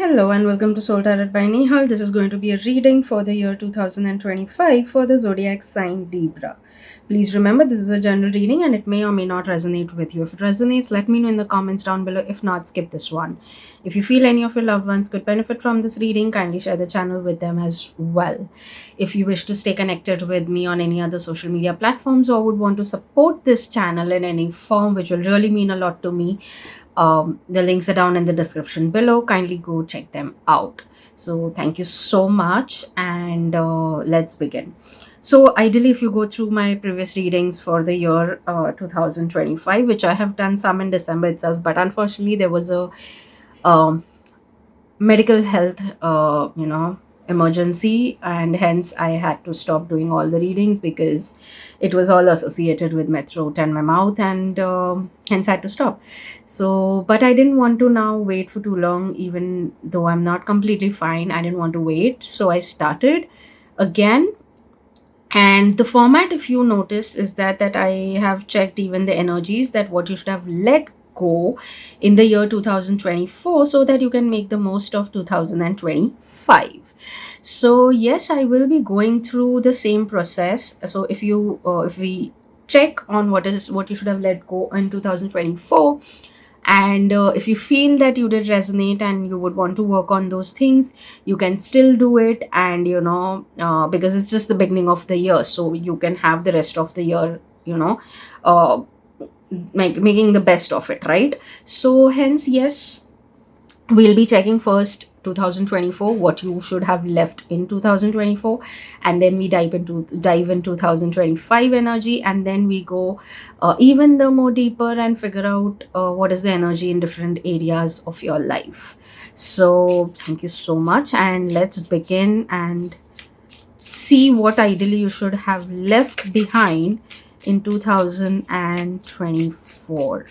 Hello and welcome to Soul Tarot by Nehal. This is going to be a reading for the year 2025 for the zodiac sign Libra. Please remember this is a general reading and it may or may not resonate with you. If it resonates, let me know in the comments down below. If not, skip this one. If you feel any of your loved ones could benefit from this reading, kindly share the channel with them as well. If you wish to stay connected with me on any other social media platforms or would want to support this channel in any form, which will really mean a lot to me, the links are down in the description below. Kindly go check them out. So thank you so much, and let's begin. So ideally, if you go through my previous readings for the year 2025, which I have done some in December itself, but unfortunately there was a um, medical health emergency, and hence I had to stop doing all the readings because it was all associated with my throat and my mouth, and hence I had to stop. So but I didn't want to now wait for too long, even though I'm not completely fine. I didn't want to wait, so I started again. And the format, if you notice, is that I have checked even the energies, that what you should have let go in the year 2024 so that you can make the most of 2025. So yes, I will be going through the same process. So if we check on what you should have let go in 2024, and if you feel that you did resonate and you would want to work on those things, you can still do it. And because it's just the beginning of the year, so you can have the rest of the year, uh, making the best of it, right? So hence, yes, we'll be checking first 2024, what you should have left in 2024, and then we dive in 2025 energy, and then we go even the more deeper and figure out what is the energy in different areas of your life. So thank you so much, and let's begin and see what ideally you should have left behind in 2024.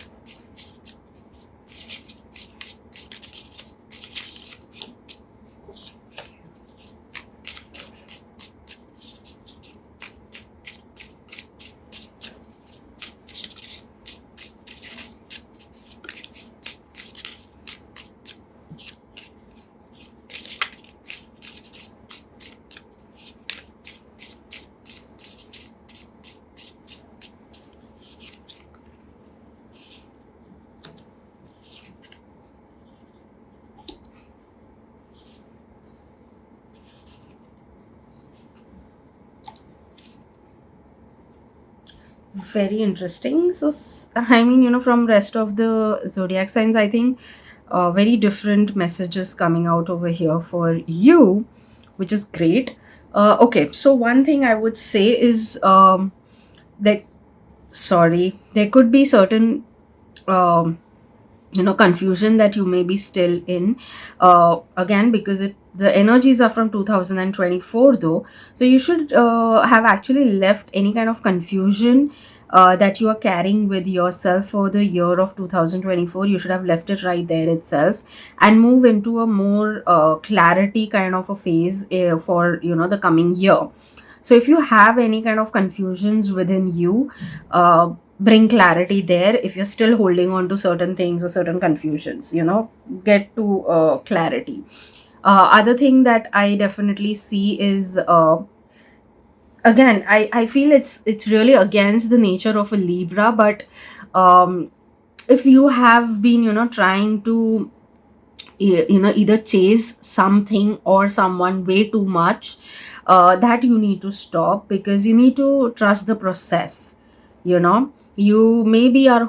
Very interesting. So I mean, from rest of the zodiac signs, I think very different messages coming out over here for you, which is great. Okay, so one thing I would say is like, sorry, there could be certain um, confusion that you may be still in, again, because the energies are from 2024 though. So you should have actually left any kind of confusion that you are carrying with yourself for the year of 2024. You should have left it right there itself and move into a more clarity kind of a phase for the coming year. So if you have any kind of confusions within you, bring clarity there. If you're still holding on to certain things or certain confusions, get to clarity. Other thing that I definitely see is, again, I feel it's really against the nature of a Libra, but um, if you have been trying to either chase something or someone way too much, that you need to stop, because you need to trust the process. You maybe are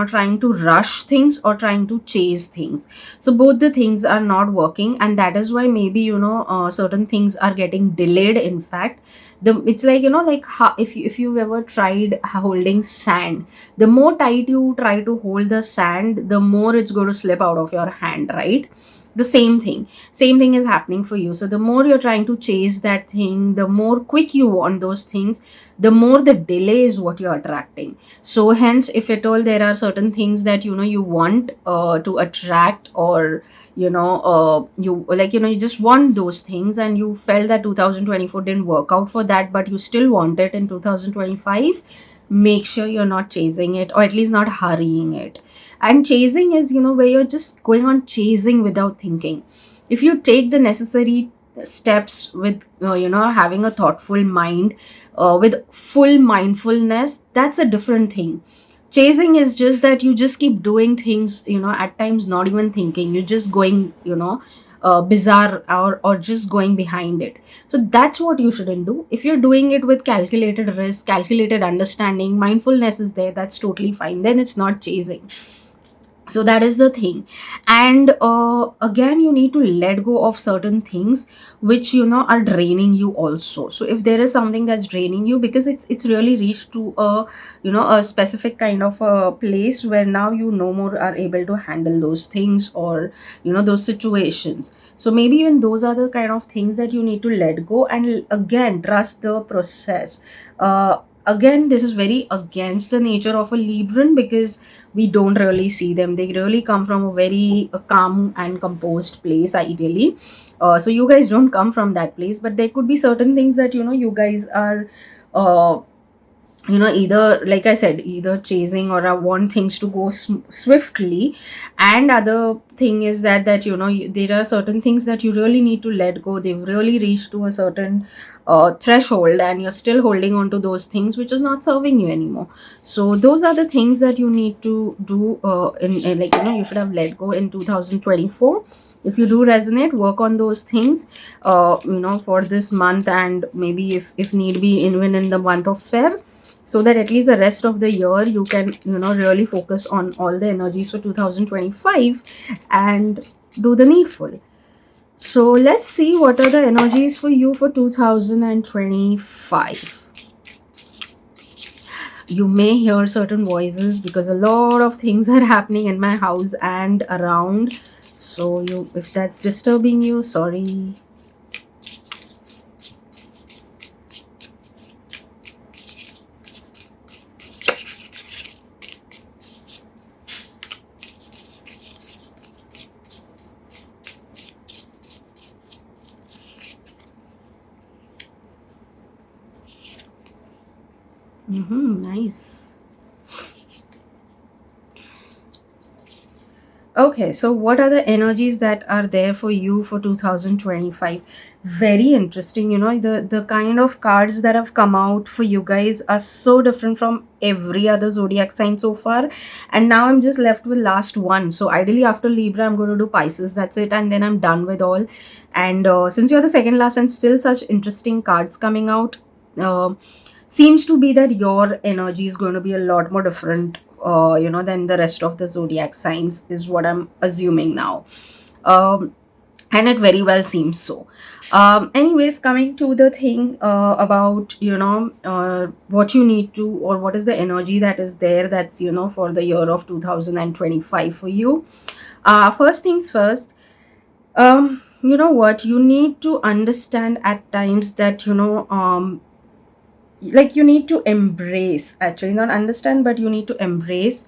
trying to rush things or trying to chase things. So both the things are not working, and that is why maybe certain things are getting delayed. In fact, it's like, like how, if you've ever tried holding sand, the more tight you try to hold the sand, the more it's going to slip out of your hand, right? The same thing is happening for you. So the more you're trying to chase that thing, the more quick you want those things, the more the delay is what you're attracting. So hence, if at all there are certain things that you want to attract, or you like, you just want those things, and you felt that 2024 didn't work out for that, but you still want it in 2025, make sure you're not chasing it, or at least not hurrying it. And chasing is, where you're just going on chasing without thinking. if you take the necessary steps with having a thoughtful mind, with full mindfulness, that's a different thing. Chasing is just that you just keep doing things, at times not even thinking, you're just going, bizarre, or just going behind it. So that's what you shouldn't do. If you're doing it with calculated risk, calculated understanding, mindfulness is there, that's totally fine, then it's not chasing. So that is the thing. And again, you need to let go of certain things which are draining you also. So if there is something that's draining you, because it's really reached to a a specific kind of a place where now you no more are able to handle those things, or those situations. So maybe even those are the kind of things that you need to let go, and again trust the process. Again, this is very against the nature of a Libran, because we don't really see them. They really come from a very calm and composed place, ideally. So you guys don't come from that place, but there could be certain things that you guys are uh, either, like I said, either chasing, or I want things to go swiftly. And other thing is that there are certain things that you really need to let go. They've really reached to a certain threshold, and you're still holding on to those things which is not serving you anymore. So those are the things that you need to do, in like you should have let go in 2024. If you do resonate, work on those things for this month, and maybe if need be, even in the month of Feb, so that at least the rest of the year you can really focus on all the energies for 2025 and do the needful. So let's see what are the energies for you for 2025. You may hear certain voices because a lot of things are happening in my house and around. So if that's disturbing you, sorry. Nice. Okay, so what are the energies that are there for you for 2025? Very interesting. The kind of cards that have come out for you guys are so different from every other zodiac sign so far. And now I'm just left with last one. So ideally after Libra, I'm going to do Pisces. That's it. And then I'm done with all. And since you're the second last and still such interesting cards coming out, seems to be that your energy is going to be a lot more different than the rest of the zodiac signs, is what I'm assuming now. And it very well seems so. Anyways, coming to the thing about what you need to, or what is the energy that is there, that's for the year of 2025 for you. First things first, you know what, you need to understand at times that like you need to embrace, actually not understand, but you need to embrace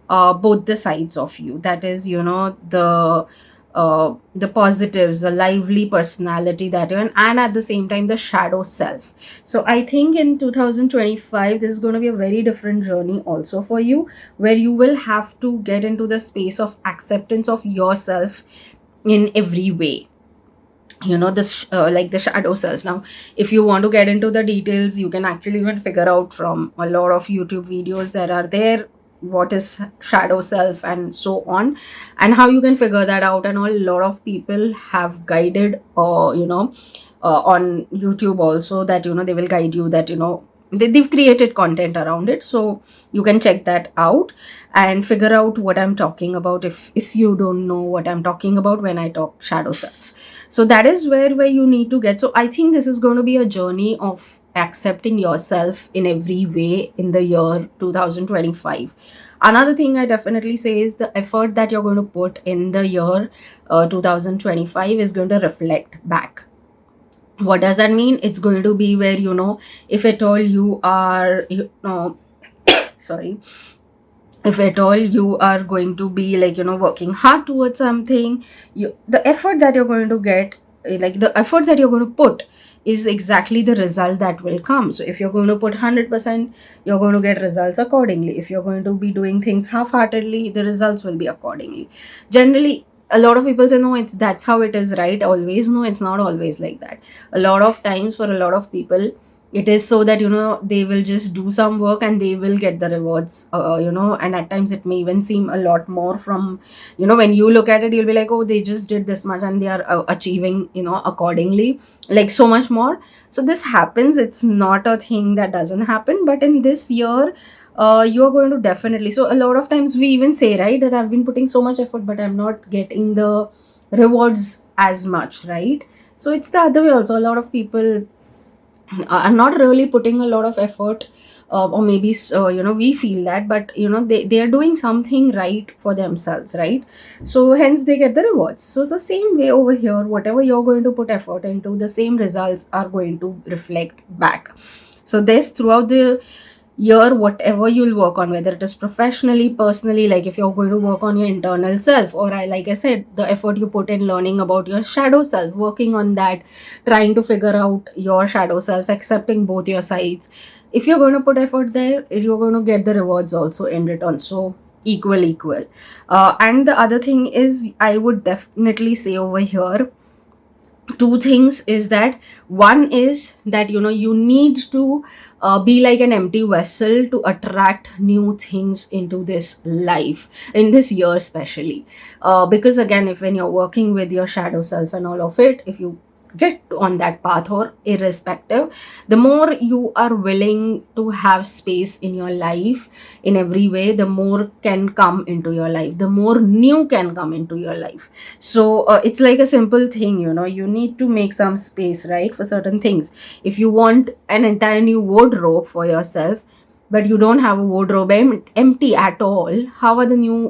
both the sides of you. That is the positives, the lively personality that you're in, and at the same time the shadow self. So I think in 2025 this is going to be a very different journey also for you, where you will have to get into the space of acceptance of yourself in every way. This like the shadow self. Now if you want to get into the details, you can actually even figure out from a lot of YouTube videos that are there what is shadow self and so on, and how you can figure that out. And a lot of people have guided on YouTube also, that they will guide you, that they've created content around it, so you can check that out and figure out what I'm talking about, if you don't know what I'm talking about when I talk shadow self. So that is where you need to get. So I think this is going to be a journey of accepting yourself in every way in the year 2025. Another thing I definitely say is the effort that you're going to put in the year 2025 is going to reflect back. What does that mean? It's going to be where if at all you are sorry, if at all you are going to be like working hard towards something, the effort that you're going to get, like the effort that you're going to put, is exactly the result that will come. So if you're going to put 100%, you're going to get results accordingly. If you're going to be doing things half-heartedly, the results will be accordingly. Generally, a lot of people say no, it's that's how it is, right? Always. No, it's not always like that. A lot of times for a lot of people it is so that they will just do some work and they will get the rewards, and at times it may even seem a lot more from, when you look at it, you'll be like, oh, they just did this much and they are achieving, accordingly, like so much more. So this happens. It's not a thing that doesn't happen, but in this year, you're going to definitely, so a lot of times we even say, right, that I've been putting so much effort but I'm not getting the rewards as much, right? So it's the other way also. A lot of people are not really putting a lot of effort, or maybe we feel that, but they are doing something right for themselves, right? So hence they get the rewards. So it's the same way over here. Whatever you're going to put effort into, the same results are going to reflect back. So this throughout the year, whatever you'll work on, whether it is professionally, personally, like if you're going to work on your internal self, or like I said, the effort you put in learning about your shadow self, working on that, trying to figure out your shadow self, accepting both your sides, if you're going to put effort there, you're going to get the rewards also in return. So equal. And the other thing is, I would definitely say over here, two things is that, one is that you need to be like an empty vessel to attract new things into this life, in this year especially, because again, if when you're working with your shadow self and all of it, if you get on that path, or irrespective, the more you are willing to have space in your life in every way, the more can come into your life, the more new can come into your life. So it's like a simple thing, you need to make some space, right, for certain things. If you want an entire new wardrobe for yourself, but you don't have a wardrobe empty at all, how are the new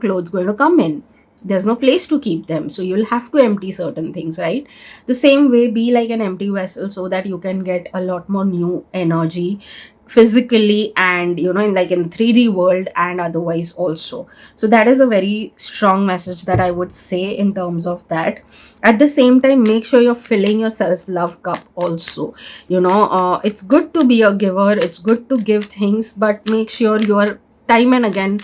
clothes going to come in? There's no place to keep them, so you'll have to empty certain things, right? The same way, be like an empty vessel so that you can get a lot more new energy physically, and in like in the 3D world and otherwise also. So that is a very strong message that I would say in terms of that. At the same time, make sure you're filling your self love cup also. It's good to be a giver, it's good to give things, but make sure you're time and again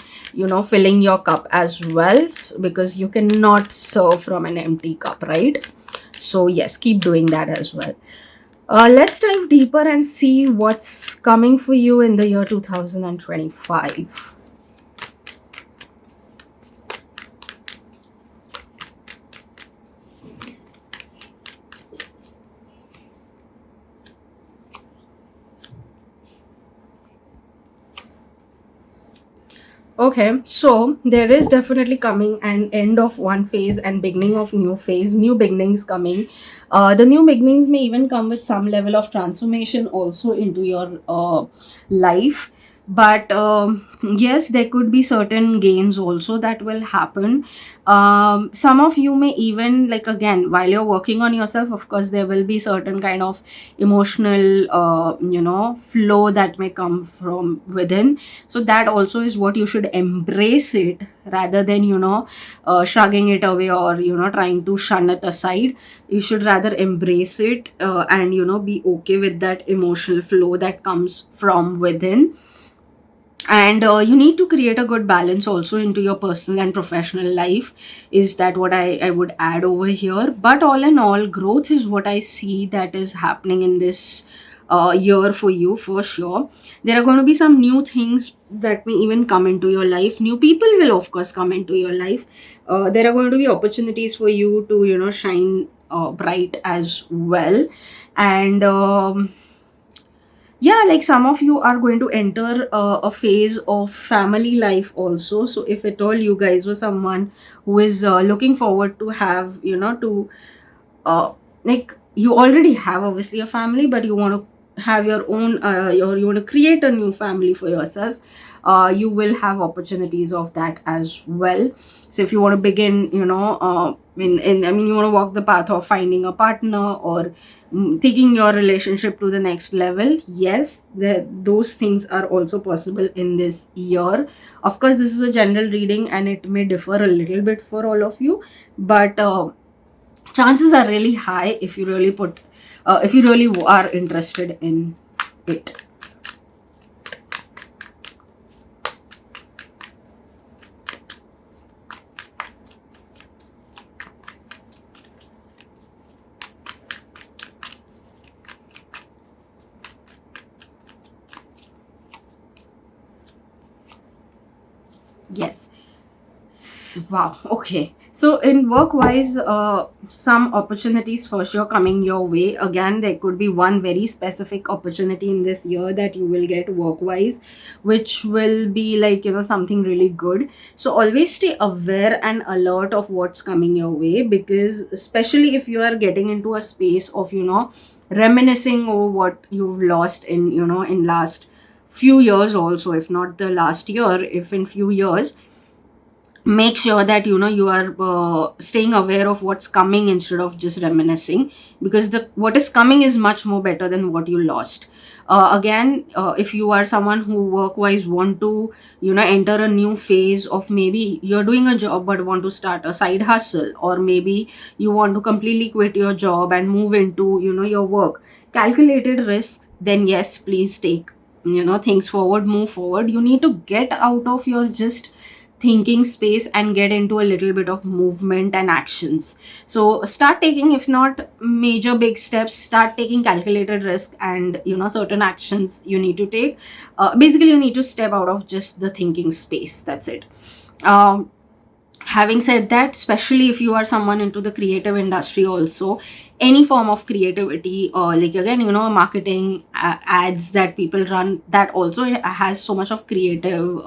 filling your cup as well, because you cannot serve from an empty cup, right? So yes, keep doing that as well. Let's dive deeper and see what's coming for you in the year 2025. Okay, so there is definitely coming an end of one phase and beginning of new phase, new beginnings coming. The new beginnings may even come with some level of transformation also into your life. But yes, there could be certain gains also that will happen. Some of you may even, like, again, while you're working on yourself, of course, there will be certain kind of emotional, flow that may come from within. So that also is what you should embrace it, rather than shrugging it away, or trying to shun it aside. You should rather embrace it, and be okay with that emotional flow that comes from within. And you need to create a good balance also into your personal and professional life, is that what I would add over here. But all in all, growth is what I see that is happening in this year for you, for sure. There are going to be some new things that may even come into your life. New people will of course come into your life. There are going to be opportunities for you to shine bright as well. And yeah, like some of you are going to enter a phase of family life also. So if at all you guys were someone who is looking forward to have to like, you already have obviously a family, but you want to have your own, or you want to create a new family for yourself, you will have opportunities of that as well. So if you want to begin, you want to walk the path of finding a partner, or taking your relationship to the next level, yes, those things are also possible in this year. Of course, this is a general reading and it may differ a little bit for all of you, but chances are really high if you really if you really are interested in it. Yes. Wow. Okay. So in work wise, some opportunities for sure coming your way. Again, there could be one very specific opportunity in this year that you will get work wise, which will be like, something really good. So always stay aware and alert of what's coming your way, because especially if you are getting into a space of, reminiscing over what you've lost in, in last few years also, if not the last year, if in few years, make sure that you are staying aware of what's coming instead of just reminiscing, because the what is coming is much more better than what you lost. Again, if you are someone who work wise want to enter a new phase of, maybe you're doing a job but want to start a side hustle, or maybe you want to completely quit your job and move into your work, calculated risks, then yes, please take things forward, move forward. You need to get out of your just thinking space and get into a little bit of movement and actions. So start taking, if not major big steps, start taking calculated risk, and certain actions you need to take. Basically, you need to step out of just the thinking space. That's it. Having said that, especially if you are someone into the creative industry also, any form of creativity, or like, again, marketing, ads that people run, that also has so much of creative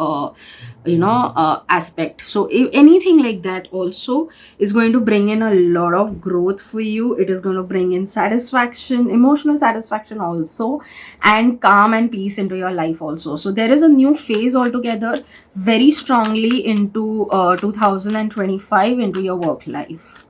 aspect. So if anything like that also is going to bring in a lot of growth for you. It is going to bring in satisfaction, emotional satisfaction also, and calm and peace into your life also. So there is a new phase altogether, very strongly into 2025 into your work life.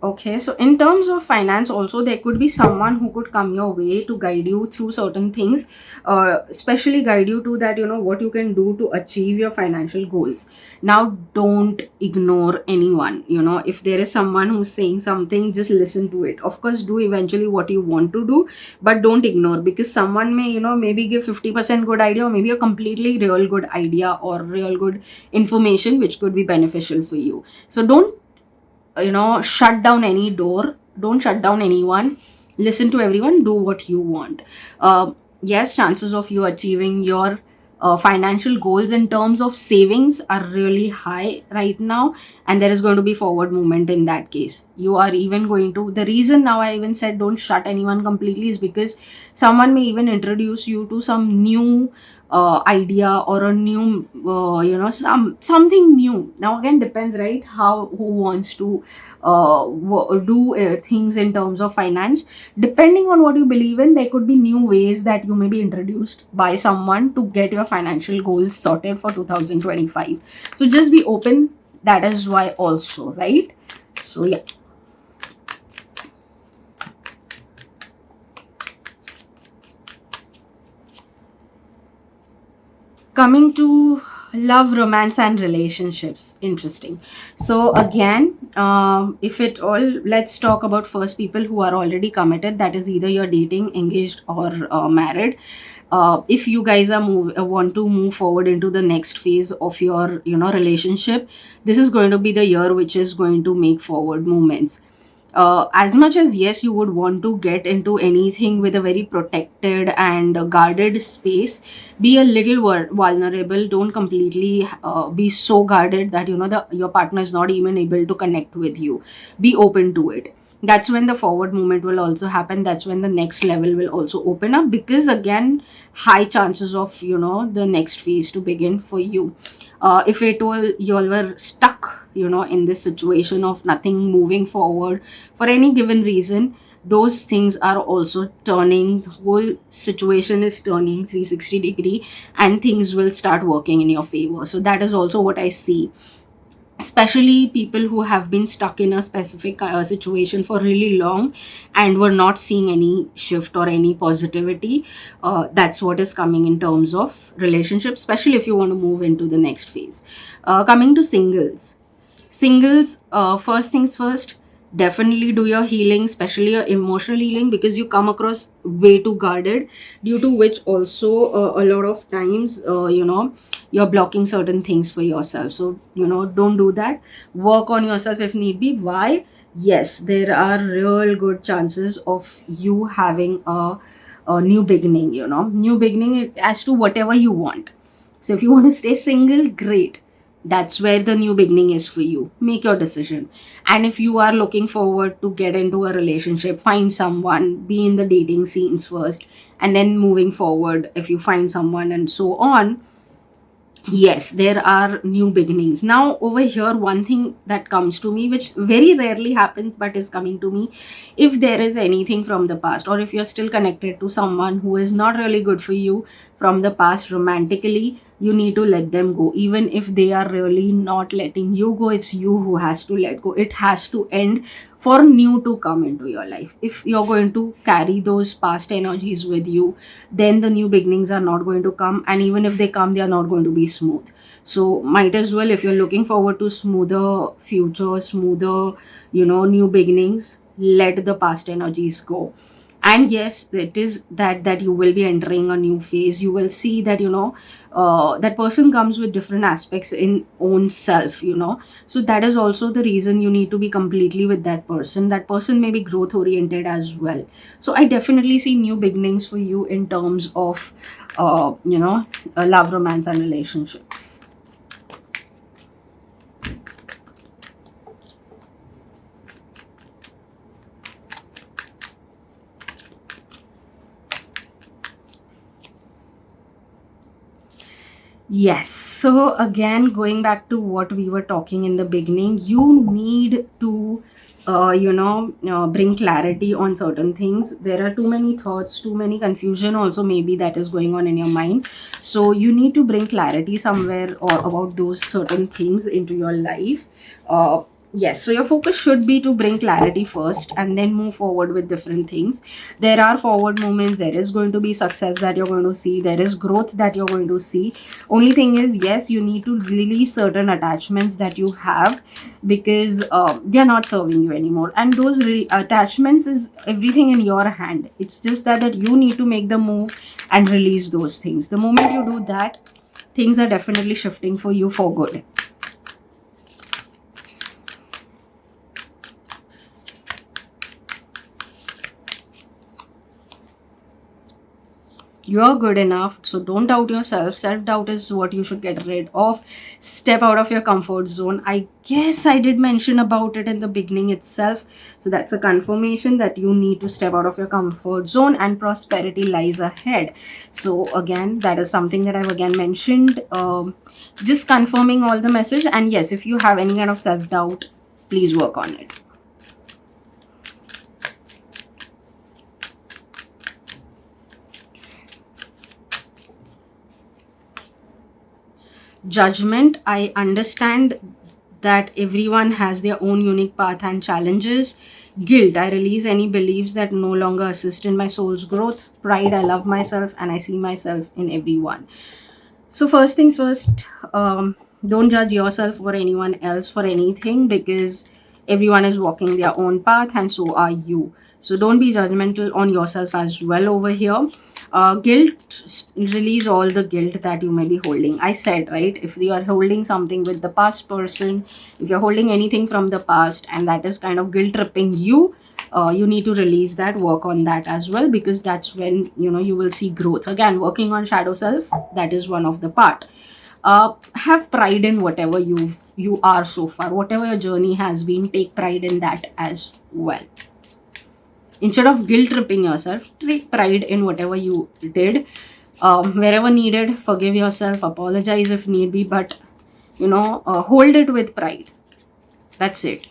Okay, so in terms of finance, also there could be someone who could come your way to guide you through certain things, especially guide you to that, what you can do to achieve your financial goals. Now, don't ignore anyone. If there is someone who's saying something, just listen to it. Of course, do eventually what you want to do, but don't ignore, because someone may, maybe give 50% good idea, or maybe a completely real good idea or real good information which could be beneficial for you. So don't shut down any door, don't shut down anyone, listen to everyone, do what you want. Yes, chances of you achieving your financial goals in terms of savings are really high right now, and there is going to be forward movement in that case. You are even going to, the reason now I even said don't shut anyone completely is because someone may even introduce you to some new idea, or a new something new. Now again, depends, right, how who wants to do things in terms of finance. Depending on what you believe in, there could be new ways that you may be introduced by someone to get your financial goals sorted for 2025. So just be open, that is why also, right? So yeah. Coming to love, romance, and relationships, interesting. So again, if it all, let's talk about first people who are already committed, that is either you're dating, engaged, or married. If you guys are want to move forward into the next phase of your relationship, this is going to be the year which is going to make forward movements. As much as yes, you would want to get into anything with a very protected and guarded space, be a little vulnerable. Don't completely be so guarded that your partner is not even able to connect with you. Be open to it. That's when the forward movement will also happen. That's when the next level will also open up, because again, high chances of the next phase to begin for you. If it all you all were stuck in this situation of nothing moving forward for any given reason, those things are also turning, the whole situation is turning 360-degree, and things will start working in your favor. So that is also what I see, especially people who have been stuck in a specific situation for really long and were not seeing any shift or any positivity. That's what is coming in terms of relationships, especially if you want to move into the next phase. Coming to singles, first things first, Definitely do your healing, especially your emotional healing, because you come across way too guarded, due to which also a lot of times, you're blocking certain things for yourself. So, don't do that. Work on yourself if need be. Why? Yes, there are real good chances of you having a new beginning, new beginning as to whatever you want. So if you want to stay single, great. That's where the new beginning is for you. Make your decision. And if you are looking forward to get into a relationship, find someone, be in the dating scenes first, and then moving forward, if you find someone and so on, yes, there are new beginnings. Now over here, one thing that comes to me, which very rarely happens but is coming to me, if there is anything from the past, or if you're still connected to someone who is not really good for you from the past romantically, you need to let them go. Even if they are really not letting you go, it's you who has to let go. It has to end for new to come into your life. If you're going to carry those past energies with you, then the new beginnings are not going to come, and even if they come, they are not going to be smooth. So might as well, if you're looking forward to smoother future, smoother, new beginnings, let the past energies go. And yes, it is that you will be entering a new phase. You will see that, that person comes with different aspects in own self, so that is also the reason you need to be completely with that person. That person may be growth oriented as well. So I definitely see new beginnings for you in terms of love, romance, and relationships. Yes. So again, going back to what we were talking in the beginning, you need to, bring clarity on certain things. There are too many thoughts, too many confusion. Also, maybe that is going on in your mind. So you need to bring clarity somewhere or about those certain things into your life. Yes. So your focus should be to bring clarity first, and then move forward with different things. There are forward movements. There is going to be success that you're going to see. There is growth that you're going to see. Only thing is, yes, you need to release certain attachments that you have, because they're not serving you anymore, and those attachments is everything in your hand. It's just that you need to make the move and release those things. The moment you do that, things are definitely shifting for you for good. You're good enough, so don't doubt yourself. Self doubt is what you should get rid of. Step out of your comfort zone. I guess I did mention about it in the beginning itself, so that's a confirmation that you need to step out of your comfort zone, and prosperity lies ahead. So again, that is something that I've again mentioned, just confirming all the message. And yes, if you have any kind of self doubt, please work on it. Judgment, I understand that everyone has their own unique path and challenges. Guilt, I release any beliefs that no longer assist in my soul's growth. Pride, I love myself and I see myself in everyone. So first things first, don't judge yourself or anyone else for anything, because everyone is walking their own path and so are you. So don't be judgmental on yourself as well over here. Guilt, release all the guilt that you may be holding. I said, right, if you are holding something with the past person, if you're holding anything from the past and that is kind of guilt tripping you, you need to release that, work on that as well, because that's when you will see growth. Again, working on shadow self, that is one of the part. Have pride in whatever you are so far, whatever your journey has been. Take pride in that as well. Instead of guilt tripping yourself, take pride in whatever you did. Wherever needed, forgive yourself, apologize if need be, but hold it with pride. That's it.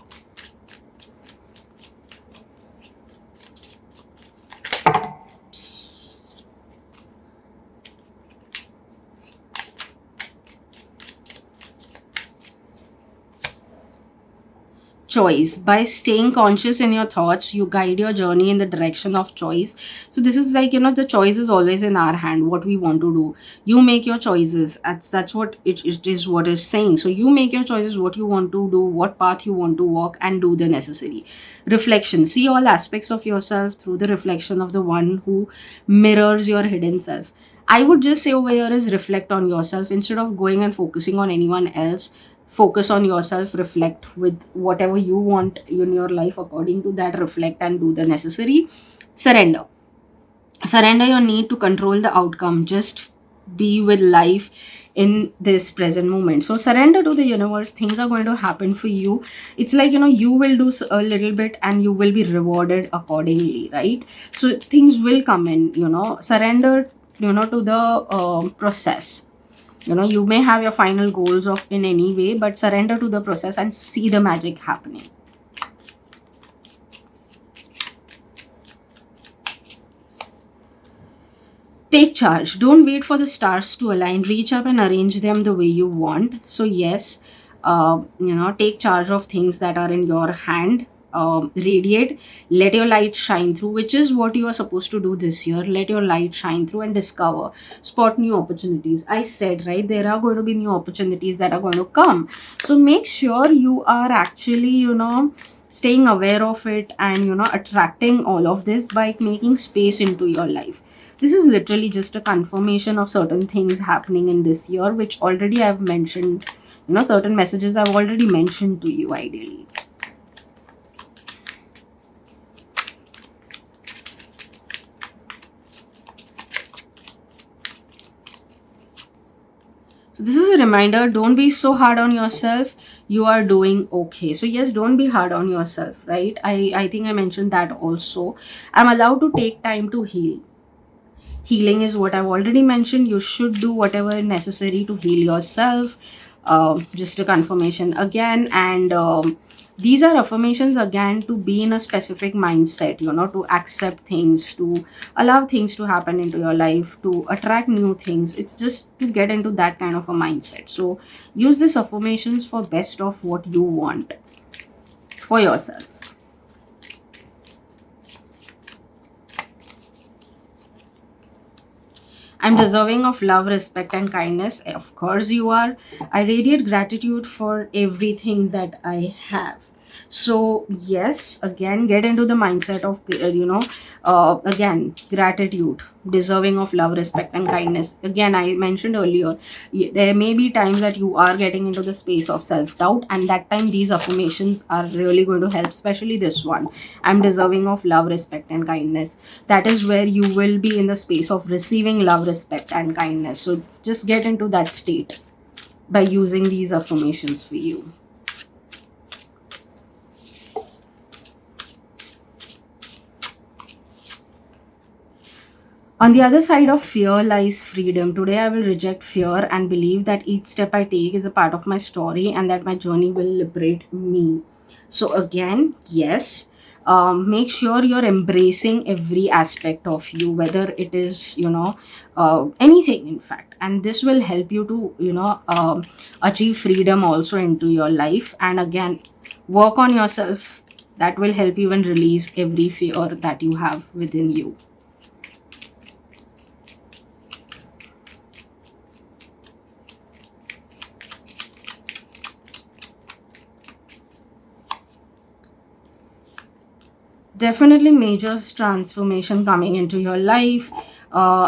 choice. By staying conscious in your thoughts, you guide your journey in the direction of choice. So this is like, the choice is always in our hand, what we want to do. You make your choices. That's what it is, what it's saying. So you make your choices, what you want to do, what path you want to walk, and do the necessary. Reflection. See all aspects of yourself through the reflection of the one who mirrors your hidden self. I would just say over here is reflect on yourself instead of going and focusing on anyone else. Focus on yourself, reflect with whatever you want in your life. According to that, reflect and do the necessary. Surrender your need to control the outcome. Just be with life in this present moment. So surrender to the universe. Things are going to happen for you. It's like, you will do a little bit and you will be rewarded accordingly, right? So things will come in. Surrender, to the process. You may have your final goals of in any way, but surrender to the process and see the magic happening. Take charge. Don't wait for the stars to align. Reach up and arrange them the way you want. So yes, take charge of things that are in your hand. Radiate. Let your light shine through, which is what you are supposed to do this year. Let your light shine through and discover, spot new opportunities. I said, right, there are going to be new opportunities that are going to come. So make sure you are actually, staying aware of it and, attracting all of this by making space into your life. This is literally just a confirmation of certain things happening in this year, which already I've mentioned. Certain messages I've already mentioned to you, ideally. So this is a reminder, don't be so hard on yourself. You are doing okay. So yes, don't be hard on yourself, right? I think I mentioned that also. I'm allowed to take time to heal. Healing is what I've already mentioned. You should do whatever necessary to heal yourself. Just a confirmation again. And these are affirmations again to be in a specific mindset, to accept things, to allow things to happen into your life, to attract new things. It's just to get into that kind of a mindset. So use these affirmations for best of what you want for yourself. I'm deserving of love, respect, and kindness. Of course, you are. I radiate gratitude for everything that I have. So, yes, again, get into the mindset of, again, gratitude, deserving of love, respect, and kindness. Again, I mentioned earlier, there may be times that you are getting into the space of self doubt, and that time these affirmations are really going to help, especially this one. I'm deserving of love, respect, and kindness. That is where you will be in the space of receiving love, respect, and kindness. So, just get into that state by using these affirmations for you. On the other side of fear lies freedom. Today, I will reject fear and believe that each step I take is a part of my story and that my journey will liberate me. So, again, yes, make sure you're embracing every aspect of you, whether it is, anything, in fact. And this will help you to, achieve freedom also into your life. And again, work on yourself. That will help you and release every fear that you have within you. Definitely major transformation coming into your life.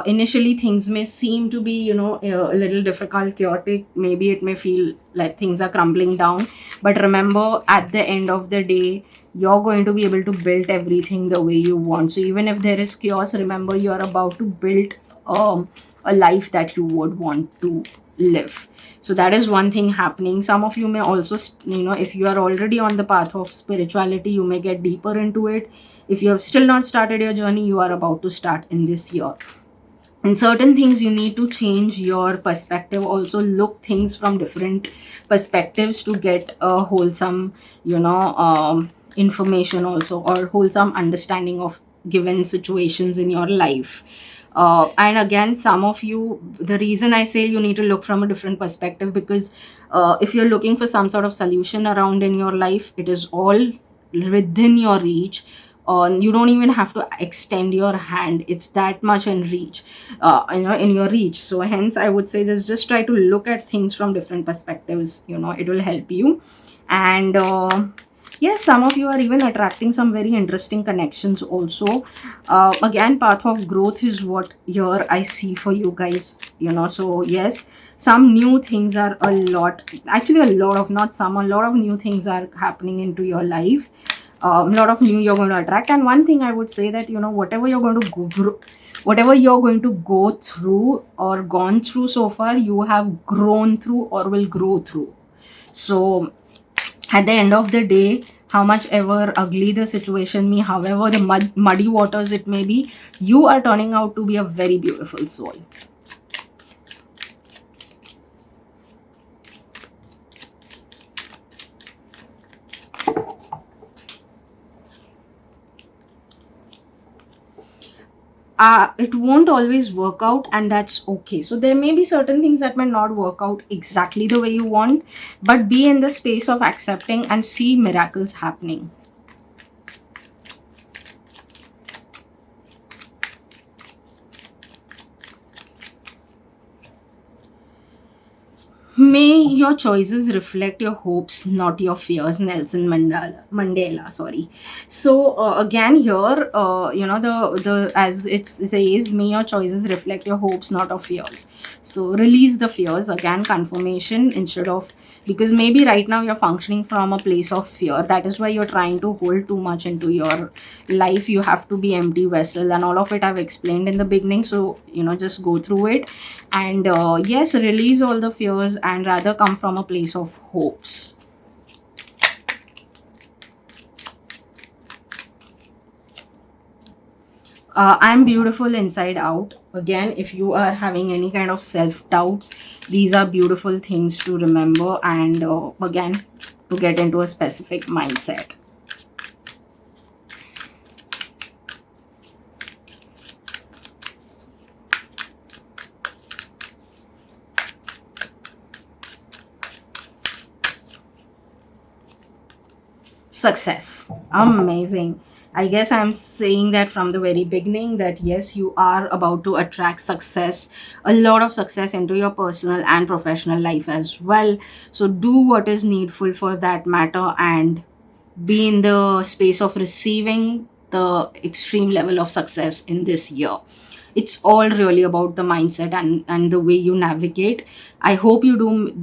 Initially things may seem to be, a little difficult, chaotic. Maybe it may feel like things are crumbling down, but remember, at the end of the day, you're going to be able to build everything the way you want. So even if there is chaos, remember, you're about to build a life that you would want to live. So that is one thing happening. Some of you may also, if you are already on the path of spirituality, you may get deeper into it. If you have still not started your journey, you are about to start in this year. And certain things you need to change your perspective, also look things from different perspectives to get a wholesome, information also, or wholesome understanding of given situations in your life. And again, some of you, the reason I say you need to look from a different perspective, because if you're looking for some sort of solution around in your life, it is all within your reach. You don't even have to extend your hand, it's that much in reach, in your reach. So hence I would say just try to look at things from different perspectives, it will help you. And yes, some of you are even attracting some very interesting connections also. Again, path of growth is what here I see for you guys, so yes, some new things are a lot, actually a lot of, not some, a lot of new things are happening into your life. A lot of new you're going to attract. And one thing I would say that, whatever you're going to whatever you're going to go through or gone through so far, you have grown through or will grow through. So at the end of the day, how much ever ugly the situation may, however the muddy waters it may be, you are turning out to be a very beautiful soul. It won't always work out, and that's okay. So there may be certain things that may not work out exactly the way you want, but be in the space of accepting and see miracles happening. May your choices reflect your hopes, not your fears. Nelson Mandela. Sorry. So again, here, the as it says, may your choices reflect your hopes, not your fears. So release the fears. Again, confirmation instead of, because maybe right now you're functioning from a place of fear. That is why you're trying to hold too much into your life. You have to be empty vessel, and all of it I've explained in the beginning. So just go through it. And yes, release all the fears and rather come from a place of hopes. I'm beautiful inside out. Again, if you are having any kind of self doubts, these are beautiful things to remember, and again, to get into a specific mindset. Success. Amazing. I guess I'm saying that from the very beginning that yes, you are about to attract success, a lot of success into your personal and professional life as well. So do what is needful for that matter, and be in the space of receiving the extreme level of success in this year. It's all really about the mindset and the way you navigate. I hope you do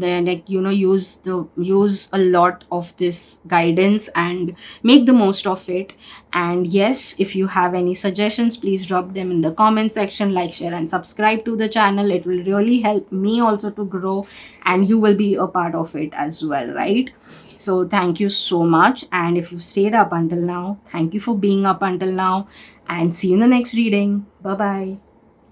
use a lot of this guidance and make the most of it. And yes, if you have any suggestions, please drop them in the comment section. Like, share and subscribe to the channel. It will really help me also to grow, and you will be a part of it as well, right? So thank you so much. And if you stayed up until now, thank you for being up until now, and see you in the next reading. Bye bye.